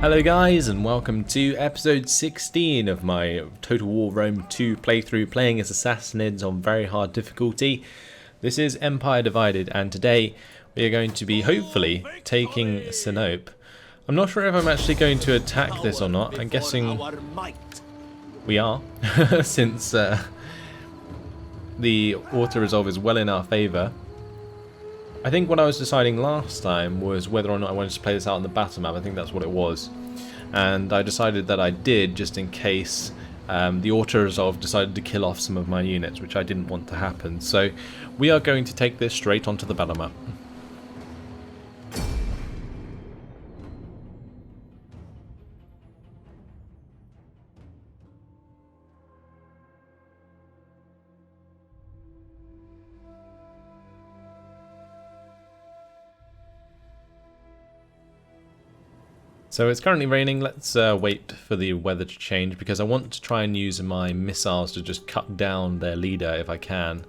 Hello guys, and welcome to episode 16 of my Total War Rome 2 playthrough, playing as Sassanids on very hard difficulty. This is Empire Divided, and today we are going to be hopefully taking Sinope. I'm not sure if I'm actually going to attack this or not. I'm guessing we are, since the auto-resolve is well in our favour. I think what I was deciding last time was whether or not I wanted to play this out on the battle map. I think that's what it was. And I decided that I did, just in case the auto-resolve decided to kill off some of my units, which I didn't want to happen. So we are going to take this straight onto the battle map. So it's currently raining. Let's wait for the weather to change, because I want to try and use my missiles to just cut down their leader if I can.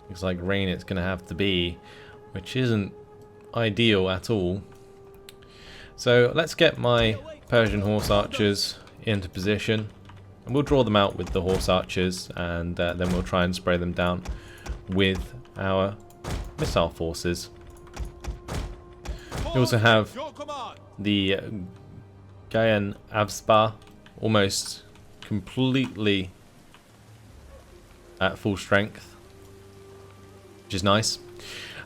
Looks like rain it's going to have to be, which isn't ideal at all. So let's get my Persian horse archers into position, and we'll draw them out with the horse archers, and then we'll try and spray them down with our missile forces. We also have the Gaian Avspa almost completely at full strength, which is nice.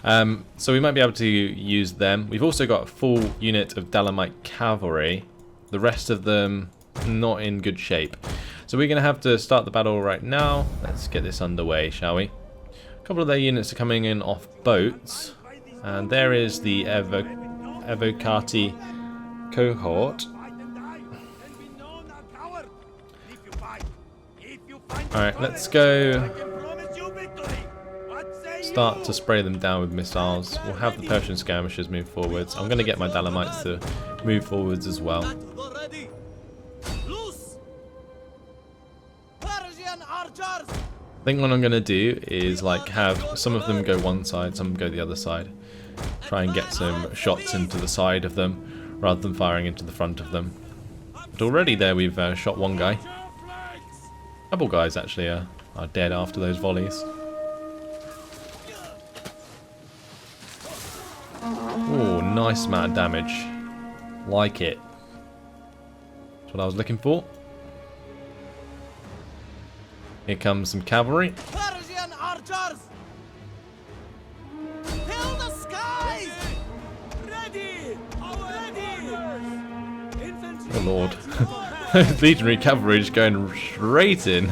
So we might be able to use them. We've also got a full unit of Dalamite cavalry. The rest of them not in good shape. So we're going to have to start the battle right now. Let's get this underway, shall we? A couple of their units are coming in off boats. And there is the Evocati cohort. Alright, let's go start to spray them down with missiles. We'll have the Persian skirmishers move forwards. I'm going to get my Dalamites to move forwards as well. I think what I'm going to do is like have some of them go one side, some go the other side. Try and get some shots into the side of them rather than firing into the front of them. But already there we've shot one guy. A couple guys actually are dead after those volleys. Oh, nice amount of damage. Like it. That's what I was looking for. Here comes some cavalry. Persian archers! Fill the skies! Ready! Oh lord. Those legionary cavalry just going straight in.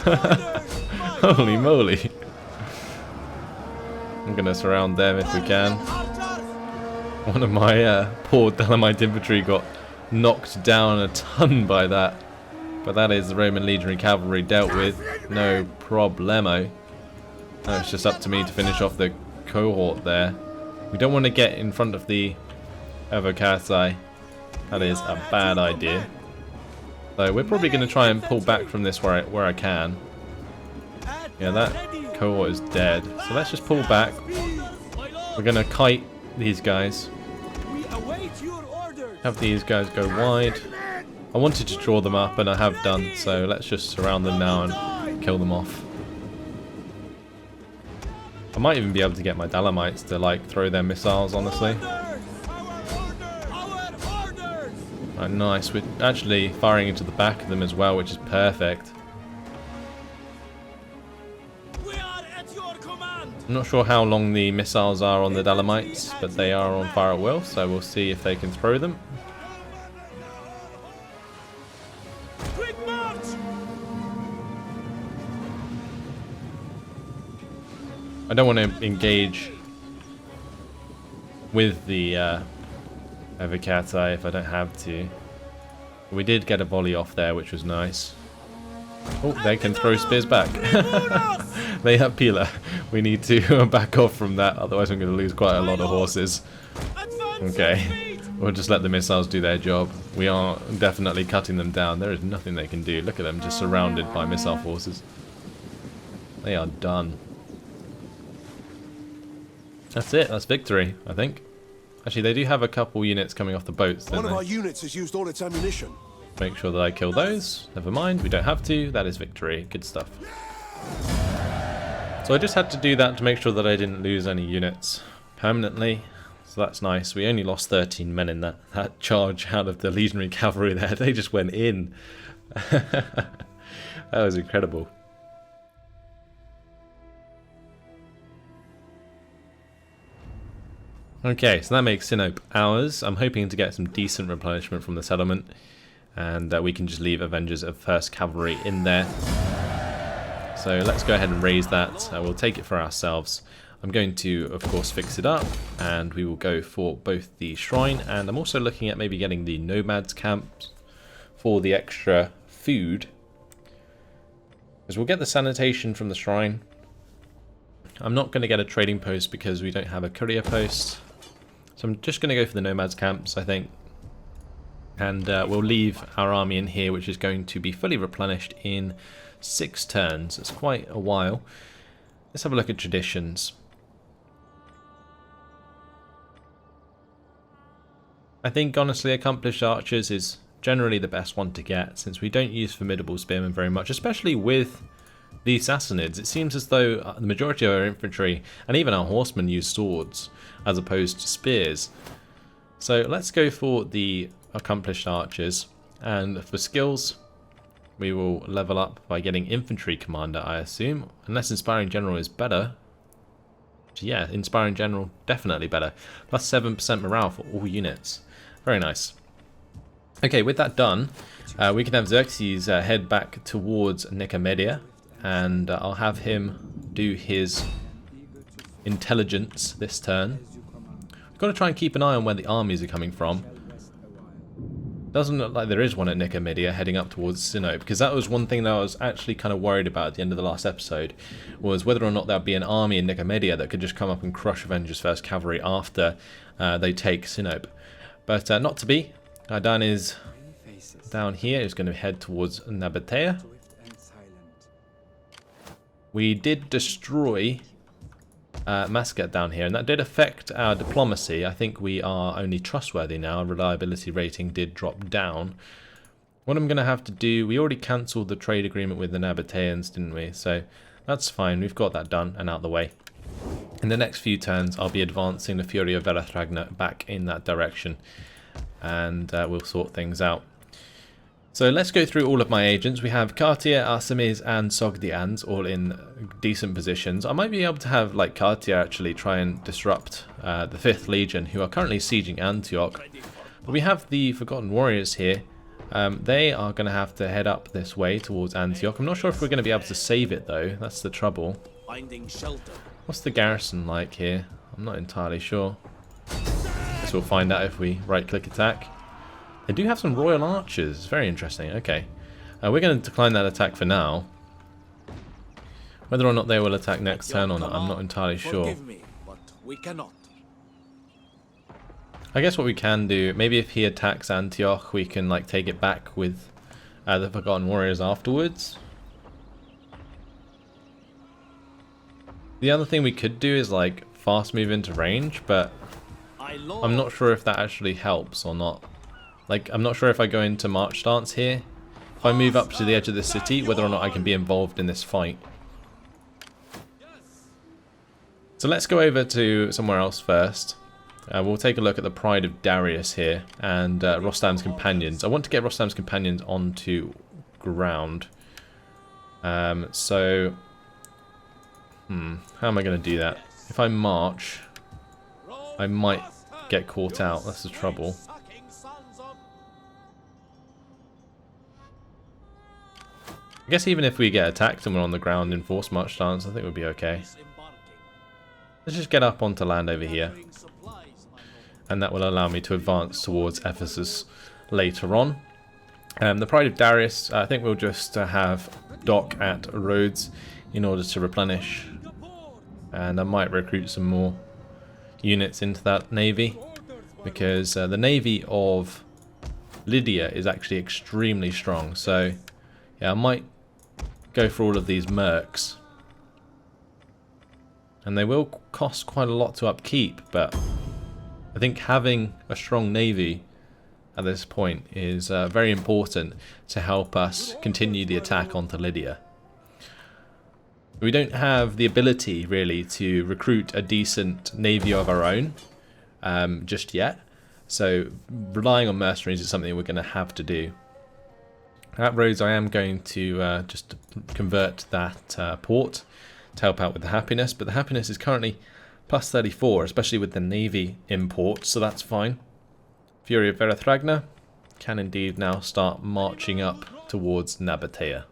Holy moly. I'm going to surround them if we can. One of my poor Dalamite infantry got knocked down a ton by that. But that is the Roman legionary cavalry dealt with. No problemo. Now it's just up to me to finish off the cohort there. We don't want to get in front of the Evocati. That is a bad idea. So we're probably going to try and pull back from this where I can. Yeah, that cohort is dead. So let's just pull back. We're going to kite these guys. Have these guys go wide. I wanted to draw them up, and I have done, so let's just surround them now and kill them off. I might even be able to get my Dalamites to like throw their missiles, honestly. Right, nice. We're actually firing into the back of them as well, which is perfect. I'm not sure how long the missiles are on the Dalamites, but they are on fire at will, so we'll see if they can throw them. I don't want to engage with the Evocati if I don't have to. We did get a volley off there, which was nice. Oh, they can throw spears back. They have Pila. We need to back off from that, otherwise I'm going to lose quite a lot of horses. Okay, we'll just let the missiles do their job. We are definitely cutting them down. There is nothing they can do. Look at them, just surrounded by missile forces. They are done. That's it. That's victory, I think. Actually, they do have a couple units coming off the boats, don't One of our they? units has used all its ammunition. Make sure that I kill those. Never mind, we don't have to. That is victory. Good stuff. So I just had to do that to make sure that I didn't lose any units permanently. So that's nice. We only lost 13 men in that charge out of the legionary cavalry there. They just went in. That was incredible. Okay, so that makes Sinope ours. I'm hoping to get some decent replenishment from the settlement, and we can just leave Avengers of 1st Cavalry in there. So let's go ahead and raise that. We'll take it for ourselves. I'm going to, of course, fix it up, and we will go for both the shrine, and I'm also looking at maybe getting the nomads camps for the extra food, because we'll get the sanitation from the shrine. I'm not going to get a trading post because we don't have a courier post, so I'm just going to go for the nomads camps, I think, and we'll leave our army in here, which is going to be fully replenished in 6 turns. It's quite a while. Let's have a look at traditions. I think honestly accomplished archers is generally the best one to get, since we don't use formidable spearmen very much, especially with the Sassanids. It seems as though the majority of our infantry and even our horsemen use swords as opposed to spears. So let's go for the accomplished archers, and for skills we will level up by getting infantry commander, I assume, unless inspiring general is better. Yeah, inspiring general definitely better. Plus 7% morale for all units. Very nice. Okay, with that done, we can have Xerxes head back towards Nicomedia, and I'll have him do his intelligence this turn. We've got to try and keep an eye on where the armies are coming from. Doesn't look like there is one at Nicomedia heading up towards Sinope, because that was one thing that I was actually kind of worried about at the end of the last episode, was whether or not there'd be an army in Nicomedia that could just come up and crush Avengers 1st Cavalry after they take Sinope. But not to be. Dan is down here. He's going to head towards Nabatea. We did destroy Mascot down here, and that did affect our diplomacy. I think we are only trustworthy now. Our reliability rating did drop down. What I'm going to have to do, we already cancelled the trade agreement with the Nabateans, didn't we? So that's fine. We've got that done and out the way. In the next few turns, I'll be advancing the Fury of Velathragnor back in that direction, and we'll sort things out. So let's go through all of my agents. We have Cartier, Arsemes, and Sogdians all in decent positions. I might be able to have like Cartier actually try and disrupt the 5th Legion, who are currently sieging Antioch. But we have the Forgotten Warriors here. They are going to have to head up this way towards Antioch. I'm not sure if we're going to be able to save it though. That's the trouble. Finding shelter. What's the garrison like here? I'm not entirely sure. Guess we'll find out if we right-click attack. They do have some royal archers. Very interesting. Okay. We're going to decline that attack for now. Whether or not they will attack next turn or not, I'm not entirely sure. Forgive me, but we cannot. I guess what we can do, maybe if he attacks Antioch, we can like take it back with the Forgotten Warriors afterwards. The other thing we could do is like fast move into range, but I'm not sure if that actually helps or not. Like, I'm not sure if I go into march stance here, if I move up to the edge of the city, whether or not I can be involved in this fight. So let's go over to somewhere else first. We'll take a look at the Pride of Darius here, and Rostam's Companions. I want to get Rostam's Companions onto ground. How am I going to do that? If I march, I might get caught out. That's the trouble. I guess even if we get attacked and we're on the ground in forced march stance, I think we'll be okay. Let's just get up onto land over here, and that will allow me to advance towards Ephesus later on. The Pride of Darius, I think we'll just have dock at Rhodes in order to replenish, and I might recruit some more units into that navy, because the navy of Lydia is actually extremely strong. So yeah, I might go for all of these mercs, and they will cost quite a lot to upkeep, but I think having a strong navy at this point is very important to help us continue the attack onto Lydia. We don't have the ability really to recruit a decent navy of our own just yet, so relying on mercenaries is something we're going to have to do. At Rhodes I am going to just convert that port to help out with the happiness, but the happiness is currently plus 34, especially with the navy import, so that's fine. Fury of Verathragna can indeed now start marching up towards Nabatea.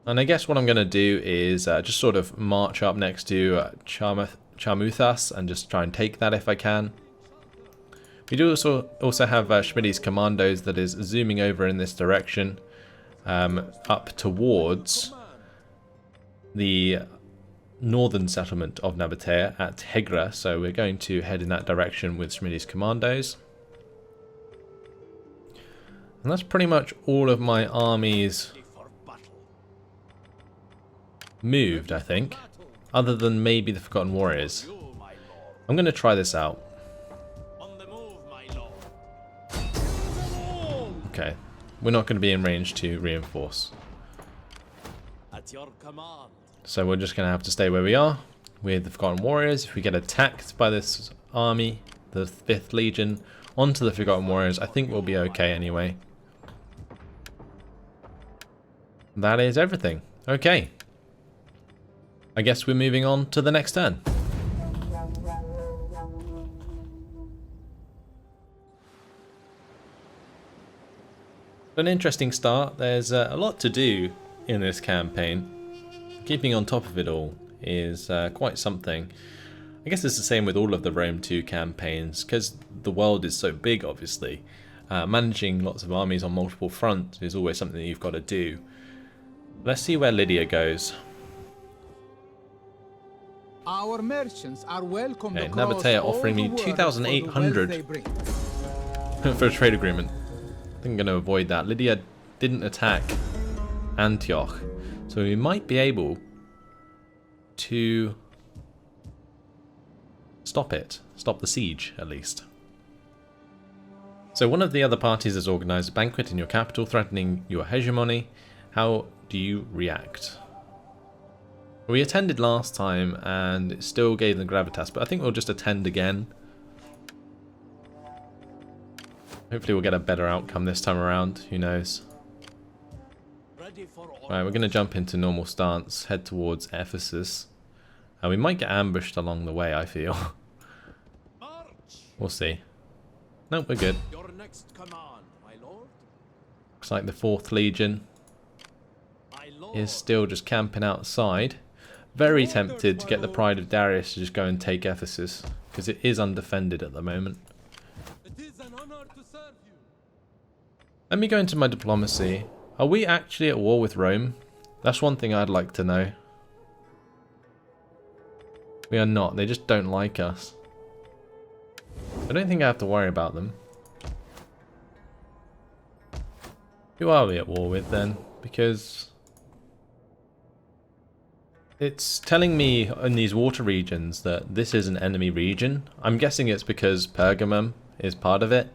And I guess what I'm going to do is just sort of march up next to Charmuthas and just try and take that if I can. We do also have Schmidt's commandos that is zooming over in this direction up towards the northern settlement of Nabatea at Hegra, so we're going to head in that direction with Schmidt's commandos. And that's pretty much all of my armies moved, I think, other than maybe the Forgotten Warriors. I'm going to try this out. Okay, we're not going to be in range to reinforce. At your command. So we're just going to have to stay where we are with the Forgotten Warriors. If we get attacked by this army, the 5th Legion, onto the Forgotten Warriors, I think we'll be okay anyway. That is everything. Okay. I guess we're moving on to the next turn. An interesting start. There's a lot to do in this campaign. Keeping on top of it all is quite something. I guess it's the same with all of the Rome 2 campaigns, because the world is so big, obviously. Managing lots of armies on multiple fronts is always something that you've got to do. Let's see where Lydia goes. Our merchants are welcome. Okay, Nabatea offering me 2,800 for a trade agreement. I think I'm going to avoid that. Lydia didn't attack Antioch, so we might be able to stop it. Stop the siege, at least. So one of the other parties has organised a banquet in your capital, threatening your hegemony. How do you react? We attended last time and it still gave them gravitas, but I think we'll just attend again. Hopefully we'll get a better outcome this time around, who knows. Right, we're going to jump into normal stance, head towards Ephesus. We might get ambushed along the way, I feel. We'll see. Nope, we're good. Your next command, my lord. Looks like the 4th Legion is still just camping outside. Very tempted to get the Pride of Darius to just go and take Ephesus, because it is undefended at the moment. It is an honor to serve you. Let me go into my diplomacy. Are we actually at war with Rome? That's one thing I'd like to know. We are not. They just don't like us. I don't think I have to worry about them. Who are we at war with then? Because it's telling me in these water regions that this is an enemy region. I'm guessing it's because Pergamum is part of it.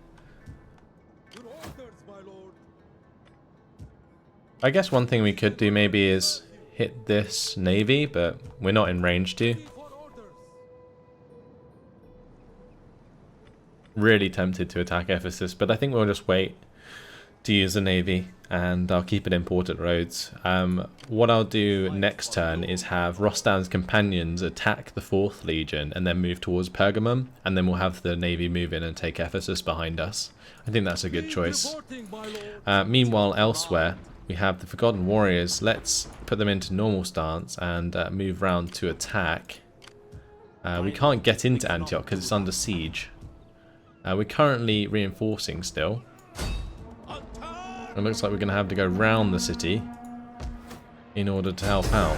Your orders, my lord. I guess one thing we could do maybe is hit this navy, but we're not in range to. Really tempted to attack Ephesus, but I think we'll just wait to use the navy and I'll keep it in port at Rhodes. What I'll do next turn is have Rostam's companions attack the 4th Legion and then move towards Pergamum, and then we'll have the navy move in and take Ephesus behind us. I think that's a good choice. Meanwhile, elsewhere, we have the Forgotten Warriors. Let's put them into normal stance and move round to attack. We can't get into Antioch because it's under siege. We're currently reinforcing still. It looks like we're going to have to go round the city in order to help out.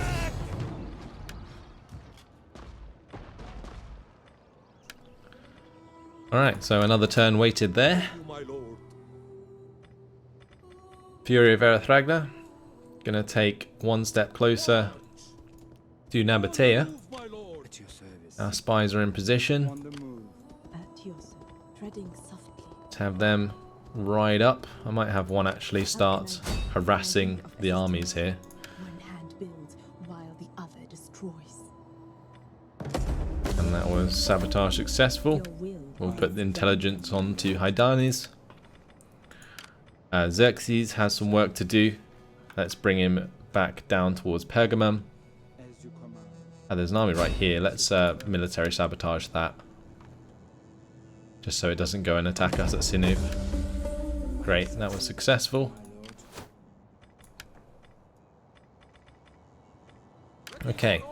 Alright, so another turn waited there. Fury of Erethragna. Going to take one step closer to Nabatea. Our spies are in position. Kiilstofte, treading softly. Let's have them ride up. I might have one actually start harassing the armies here. One hand builds while the other destroys. And that was sabotage successful. Your will We'll put the guides intelligence on to Hydanes. Xerxes has some work to do. Let's bring him back down towards Pergamum. As you command. There's an army right here. Let's military sabotage that. Just so it doesn't go and attack us at Sinuv. Great, that was successful. Okay.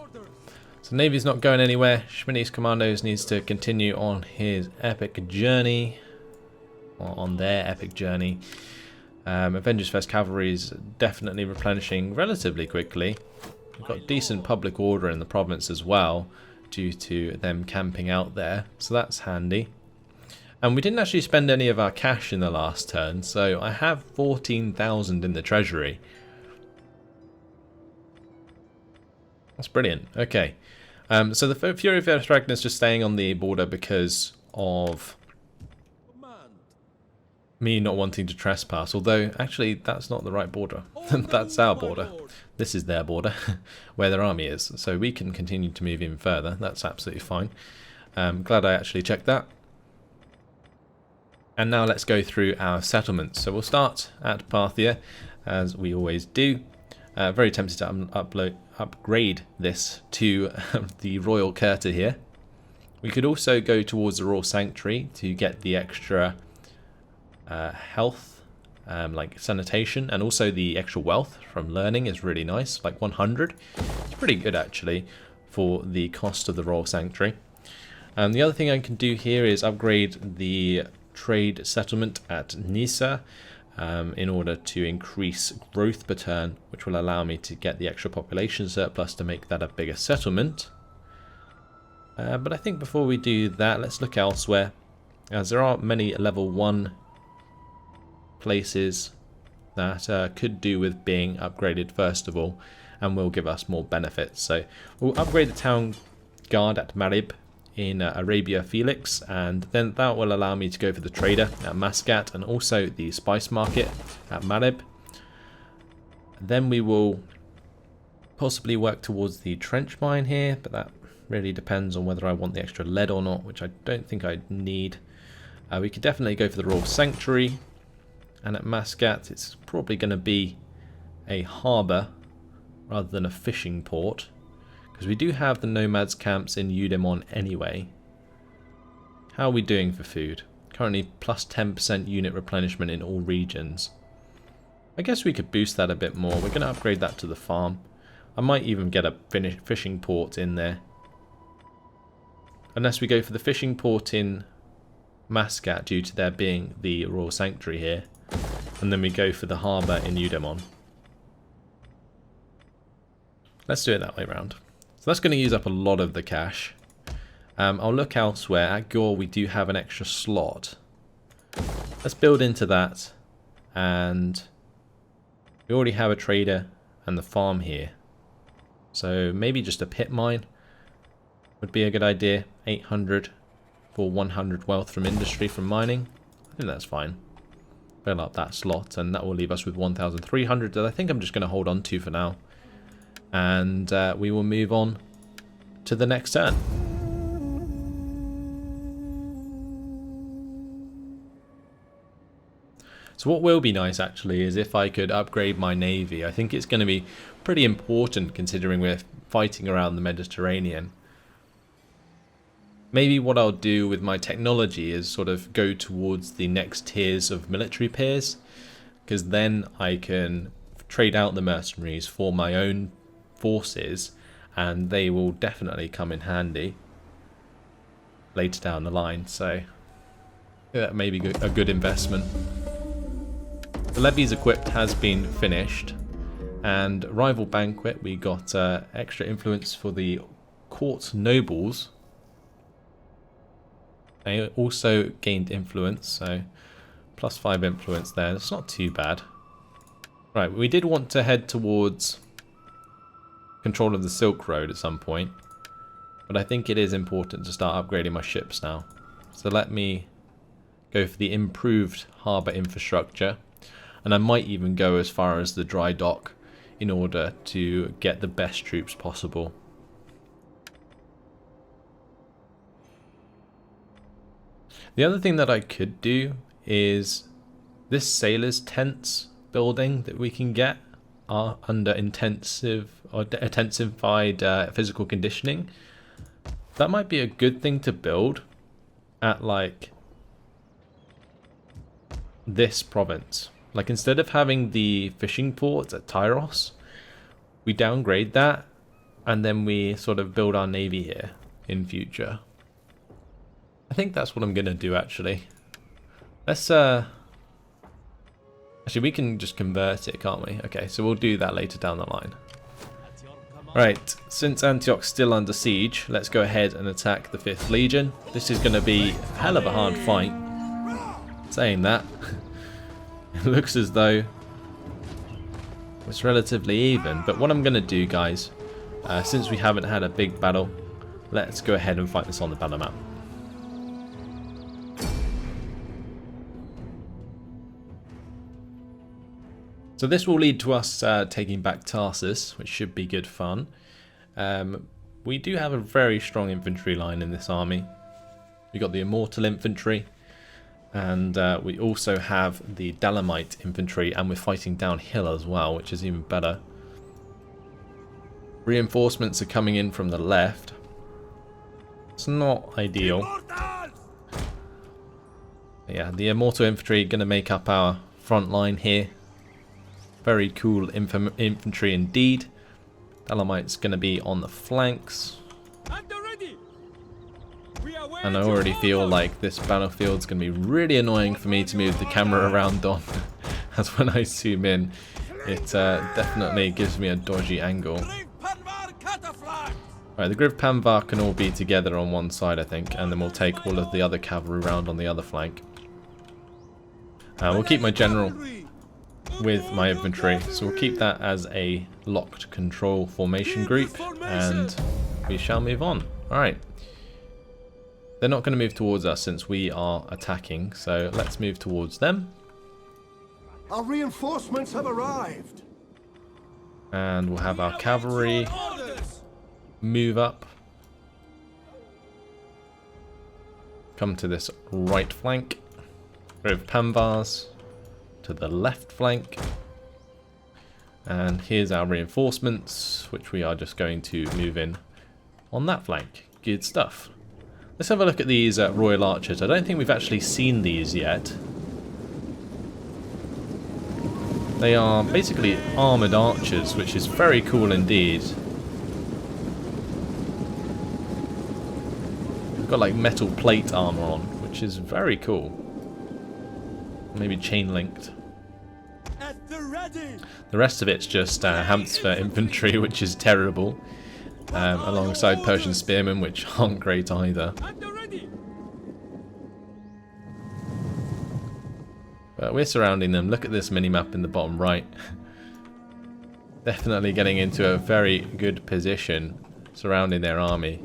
So Navy's not going anywhere. Schmitty's Commandos needs to continue on his epic journey. Or on their epic journey. Avengers First Cavalry is definitely replenishing relatively quickly. We've got decent public order in the province as well, due to them camping out there, so that's handy. And we didn't actually spend any of our cash in the last turn, so I have 14,000 in the treasury. That's brilliant. Okay, so the Fury of Earthdragon is just staying on the border because of me not wanting to trespass, although actually that's not the right border. That's our border. This is their border, where their army is. So we can continue to move even further. That's absolutely fine. Glad I actually checked that. And now let's go through our settlements. So we'll start at Parthia, as we always do. Very tempted to upgrade this to the Royal Curta here. We could also go towards the Royal Sanctuary to get the extra health, like sanitation, and also the extra wealth from learning is really nice, like 100. It's pretty good actually for the cost of the Royal Sanctuary. The other thing I can do here is upgrade the trade settlement at Nisa in order to increase growth per turn, which will allow me to get the extra population surplus to make that a bigger settlement. But I think before we do that, let's look elsewhere, as there are many level 1 places that could do with being upgraded first of all, and will give us more benefits. So we'll upgrade the town guard at Marib in Arabia Felix, and then that will allow me to go for the trader at Mascat and also the spice market at Marib. Then we will possibly work towards the trench mine here, but that really depends on whether I want the extra lead or not, which I don't think I need. We could definitely go for the Royal Sanctuary. And at Mascat, it's probably going to be a harbour rather than a fishing port, because we do have the nomads camps in Eudemon anyway. How are we doing for food? Currently plus 10% unit replenishment in all regions. I guess we could boost that a bit more. We're going to upgrade that to the farm. I might even get a fishing port in there. Unless we go for the fishing port in Mascat due to there being the Royal Sanctuary here. And then we go for the harbour in Eudemon. Let's do it that way around. So that's going to use up a lot of the cash. I'll look elsewhere. At Gore we do have an extra slot. Let's build into that. And we already have a trader and the farm here. So maybe just a pit mine would be a good idea. 800 for 100 wealth from industry from mining. I think that's fine. Fill up that slot, and that will leave us with 1,300 that I think I'm just going to hold on to for now. And we will move on to the next turn. So what will be nice actually is if I could upgrade my navy. I think it's going to be pretty important considering we're fighting around the Mediterranean. Maybe what I'll do with my technology is sort of go towards the next tiers of military peers, because then I can trade out the mercenaries for my own forces, and they will definitely come in handy later down the line. So that may be a good investment. The levies equipped has been finished, and rival banquet we got extra influence for the court nobles. They also gained influence, so plus 5 influence there. It's not too bad. Right, we did want to head towards control of the Silk Road at some point, but I think it is important to start upgrading my ships now. So let me go for the improved harbour infrastructure. And I might even go as far as the dry dock in order to get the best troops possible. The other thing that I could do is this sailors' tents building that we can get are under intensified physical conditioning. That might be a good thing to build at like this province. Like instead of having the fishing port at Tyros, we downgrade that and then we sort of build our navy here in future. I think that's what I'm gonna do actually. Let's actually we can just convert it, can't we? Okay, so we'll do that later down the line. Right, since Antioch's still under siege, let's go ahead and attack the 5th Legion. This is gonna be a hell of a hard fight. Saying that, it looks as though it's relatively even, but what I'm gonna do, guys, since we haven't had a big battle, let's go ahead and fight this on the battle map. So this will lead to us taking back Tarsus, which should be good fun. We do have a very strong infantry line in this army. We've got the Immortal Infantry, and we also have the Dalamite Infantry, and we're fighting downhill as well, which is even better. Reinforcements are coming in from the left. It's not ideal. Yeah, the Immortal Infantry going to make up our front line here. Very cool infantry indeed. Dalamite's going to be on the flanks. And I already feel like this battlefield's going to be really annoying for me to move the camera around on. As when I zoom in, it definitely gives me a dodgy angle. Right, the Griv Panvar can all be together on one side, I think, and then we'll take all of the other cavalry round on the other flank. We'll keep my general with my infantry, so we'll keep that as a locked control formation group, and we shall move on. Alright. They're not going to move towards us since we are attacking, so let's move towards them. Our reinforcements have arrived. And we'll have our cavalry move up. Come to this right flank. Griv Panvars to the left flank. And here's our reinforcements, which we are just going to move in on that flank. Good stuff. Let's have a look at these Royal Archers. I don't think we've actually seen these yet. They are basically armoured archers, which is very cool indeed. They've got like metal plate armour on, which is very cool. Maybe chain linked. The rest of it's just Hamster infantry, which is terrible. Alongside Persian spearmen, which aren't great either. But we're surrounding them. Look at this minimap in the bottom right. Definitely getting into a very good position surrounding their army.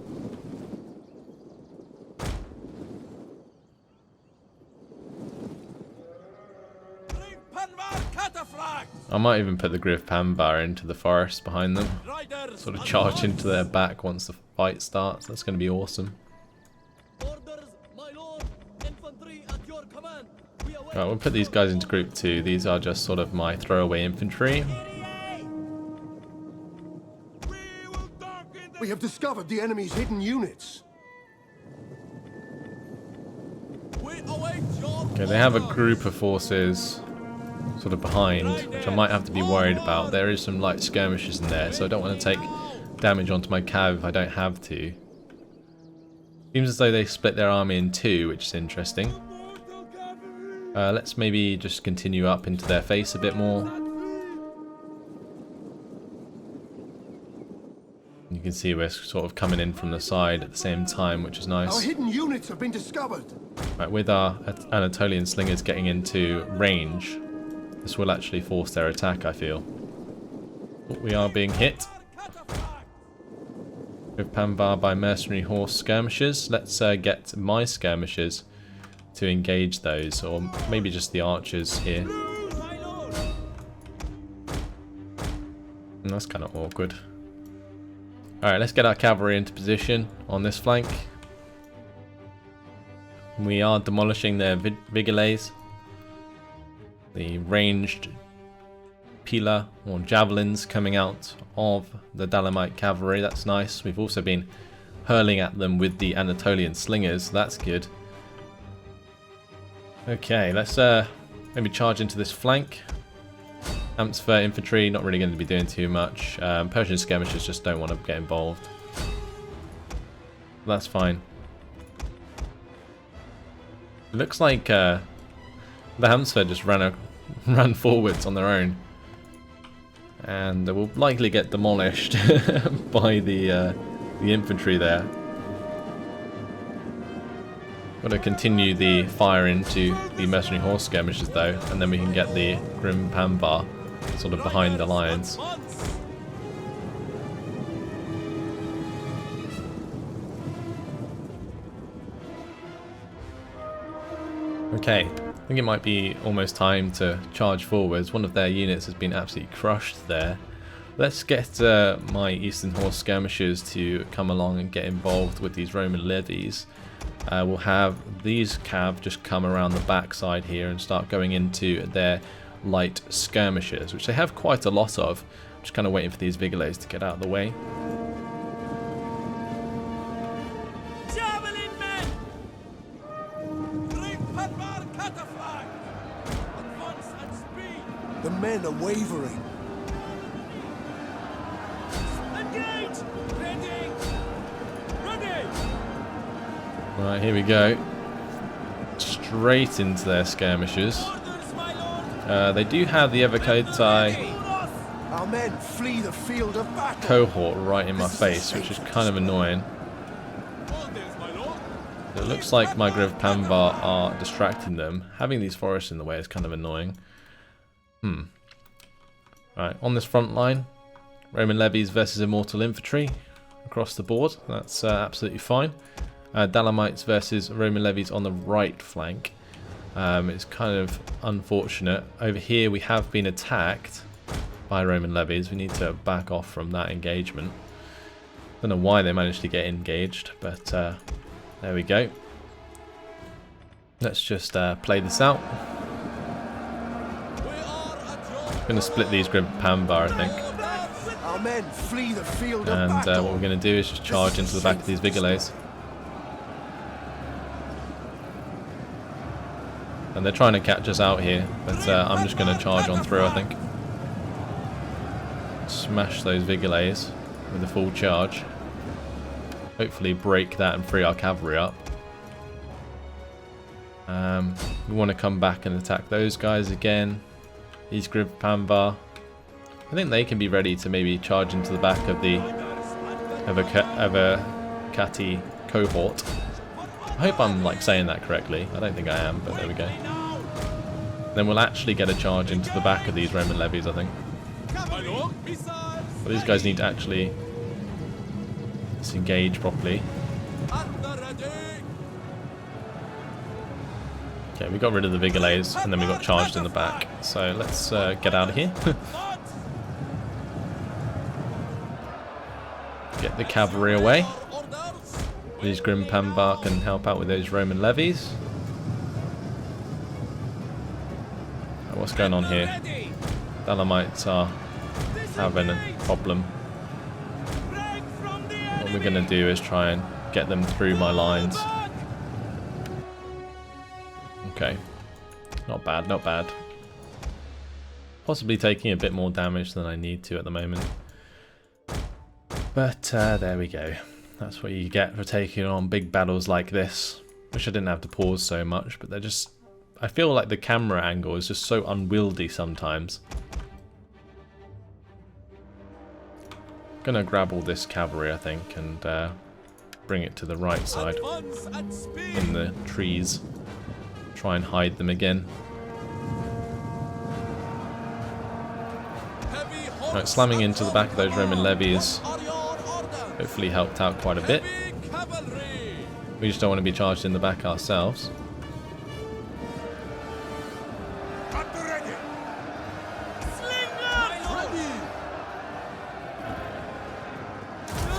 I might even put the Griv Panvar into the forest behind them. Sort of charge into their back once the fight starts. That's going to be awesome. Right, we'll put these guys into group 2. These are just sort of my throwaway infantry. We have discovered the enemy's hidden units. Okay, they have a group of forces sort of behind, which I might have to be worried about. There is some light skirmishes in there, so I don't want to take damage onto my cav if I don't have to. Seems as though they split their army in 2, which is interesting. Let's maybe just continue up into their face a bit more. You can see we're sort of coming in from the side at the same time, which is nice. Our hidden units have been discovered. Right, with our Anatolian slingers getting into range, this will actually force their attack, I feel. Oh, we are being hit. With Panvar by mercenary horse skirmishers. Let's get my skirmishers to engage those, or maybe just the archers here. And that's kind of awkward. Alright, let's get our cavalry into position on this flank. We are demolishing their vigiles. The ranged pila or javelins coming out of the Dalamite cavalry. That's nice. We've also been hurling at them with the Anatolian slingers. That's good. Okay, let's maybe charge into this flank. Amtsfer infantry, not really going to be doing too much. Persian skirmishers just don't want to get involved. That's fine. It looks like the Amtsfer just ran forwards on their own. And they will likely get demolished by the infantry there. Got to continue the fire into the mercenary horse skirmishers though, and then we can get the Grim Panvar sort of behind the lines. Okay, I think it might be almost time to charge forwards. One of their units has been absolutely crushed there. Let's get my Eastern Horse skirmishers to come along and get involved with these Roman levies. We'll have these cav just come around the backside here and start going into their light skirmishers, which they have quite a lot of. Just kind of waiting for these vigiles to get out of the way. Javelin men! Bring Panvar cataflag! Advance at speed! The men are wavering. Engage! Ready! Ready! Right, here we go. Straight into their skirmishers. Orders, my lord! They do have the Evocati Our men flee the field of battle. cohort right in my face, which is kind of annoying. Orders, my lord! It looks like my Griv Panvar are distracting them. Having these forests in the way is kind of annoying. Right, on this front line, Roman levies versus immortal infantry across the board. That's absolutely fine. Dalamites versus Roman levies on the right flank. It's kind of unfortunate. Over here we have been attacked by Roman levies. We need to back off from that engagement. Don't know why they managed to get engaged, but there we go. Let's just play this out. I'm going to split these Grim Panvar, I think. Our men flee the field of And battle. what we're going to do is just charge into the back of these vigiles. And they're trying to catch us out here, but I'm just going to charge on through, I think. Smash those vigiles with a full charge. Hopefully break that and free our cavalry up. We want to come back and attack those guys again. These Griv Panvar. I think they can be ready to maybe charge into the back of the Evocati cohort. I hope I'm like saying that correctly. I don't think I am, but there we go. Then we'll actually get a charge into the back of these Roman levies, I think. My lord, missiles! But these guys need to actually disengage properly. At the ready! Okay, we got rid of the vigiles and then we got charged in the back. So let's get out of here. Get the cavalry away. Orders! These Grim Panvar can help out with those Roman levies. What's going on here? Ready! Dalamites are having a problem. Break from the What we're going to do is try and get them through my lines. Okay. Not bad, not bad. Possibly taking a bit more damage than I need to at the moment. But there we go. That's what you get for taking on big battles like this. Wish I didn't have to pause so much, but they're just... I feel like the camera angle is just so unwieldy sometimes. Gonna grab all this cavalry, I think, and bring it to the right side Advance at speed! in the trees. Try and hide them again. Heavy Right, slamming into the back of those Roman levies. Are your orders? Hopefully helped out quite a bit. Heavy cavalry. We just don't want to be charged in the back ourselves. At the ready.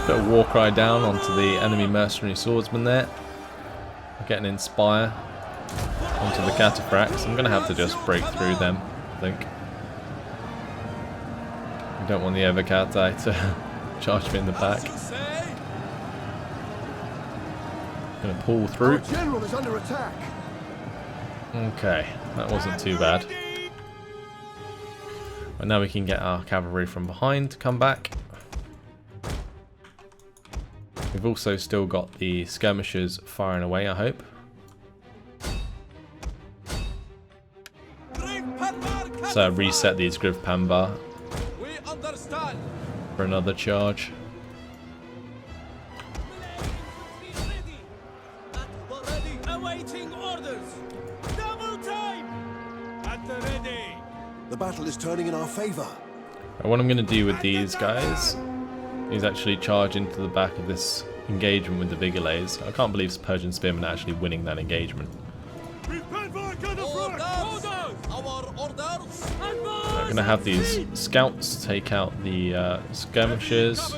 Put a war cry down onto the enemy mercenary swordsman there. Get an inspire onto the cataphracts. I'm going to have to just break through them, I think. I don't want the Evercati to charge me in the back. Going to pull Our through. general is under attack. Okay, that wasn't too bad. But now we can get our cavalry from behind to come back. We've also still got the skirmishers firing away, I hope. So I reset these Griv Pambar We understand. for another charge. Awaiting orders. Double time. At the ready. The battle is turning in our favor. What I'm going to do with these guys is actually charge into the back of this engagement with the Vigilades. I can't believe Persian Spearmen are actually winning that engagement. Orders. Our orders. I'm going to have these scouts take out the skirmishers.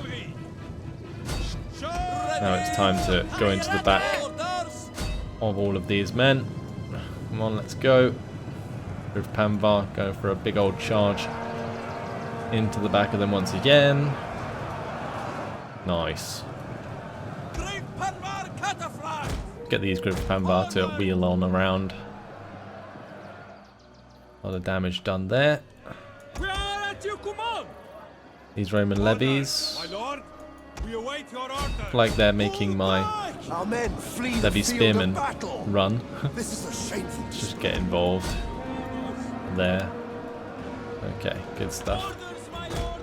Now it's time to go into the back Orders. of all of these men. Come on, let's go. With Pambar going for a big old charge into the back of them once again. Nice. Great Panvar Cataphracts. Get these Griv Pambar to wheel on around. A lot of damage done there. We are at your command. These Roman levies, My lord, we await your order. like they're making my Our men flee the levy field spearmen of battle. run. This is a shameful Just get involved there. Okay, good stuff. Orders, my lord.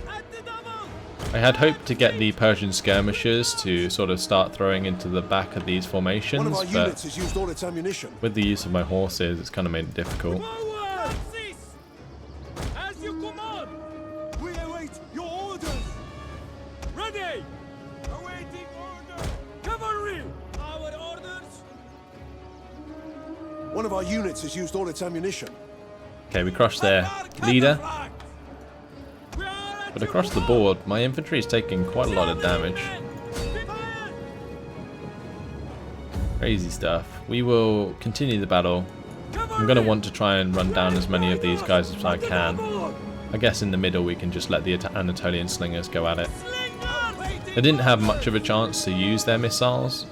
At the double. I had hoped to get the Persian skirmishers to sort of start throwing into the back of these One of formations, our but units has used all its ammunition. with the use of my horses, it's kind of made it difficult. Forward. Cease. As you command. We await your orders. Ready. Awaiting order. Cavalry. Our orders. One of our units has used all its ammunition. Okay, we crushed their leader, We are at but across the board, my infantry is taking quite a lot of damage. Crazy stuff. We will continue the battle. I'm going to want to try and run down as many of these guys as I can. I guess in the middle we can just let the Anatolian slingers go at it. They didn't have much of a chance to use their missiles,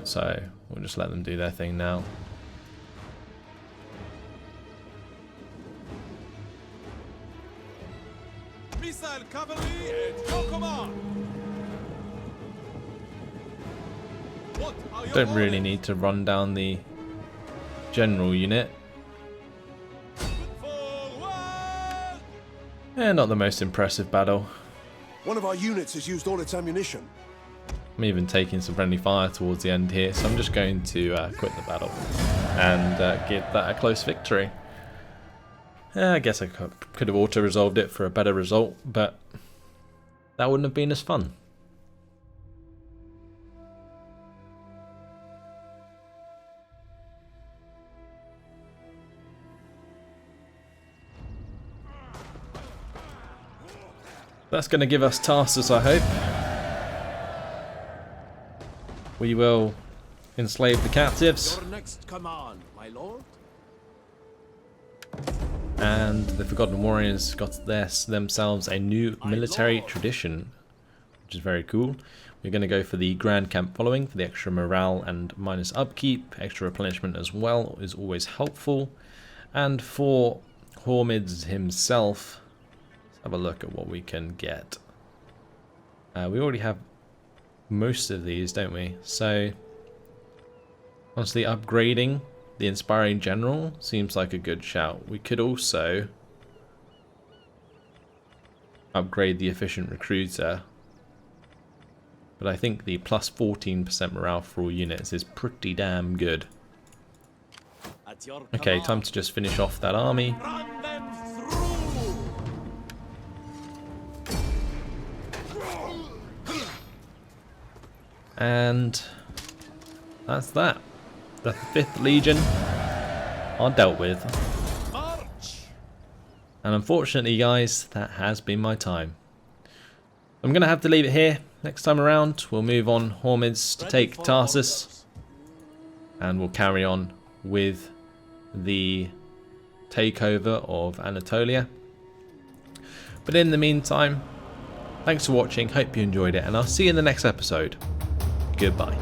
so we'll just let them do their thing now. Missile cavalry at your command. What are your Don't really orders? need to run down the general unit. Forward. Not the most impressive battle. One of our units has used all its ammunition. I'm even taking some friendly fire towards the end here, so I'm just going to quit the battle and give that a close victory. I guess I could have auto-resolved it for a better result, but that wouldn't have been as fun. That's going to give us Tarsus, I hope. We will enslave the captives, Your next command, my lord. and the Forgotten Warriors got themselves a new military tradition, which is very cool. We're going to go for the Grand Camp following for the extra morale and minus upkeep. Extra replenishment as well is always helpful. And for Hormizd himself, let's have a look at what we can get. We already have most of these, don't we? So, honestly, upgrading the Inspiring General seems like a good shout. We could also upgrade the Efficient Recruiter, but I think the plus 14% morale for all units is pretty damn good. At your Okay, command. time to just finish off that army. Run them through. And that's that. The 5th Legion are dealt with. March! And unfortunately, guys, that has been my time. I'm going to have to leave it here. Next time around, we'll move on Hormizd to Ready take for Tarsus. orders. And we'll carry on with the takeover of Anatolia. But in the meantime, thanks for watching. Hope you enjoyed it. And I'll see you in the next episode. Goodbye.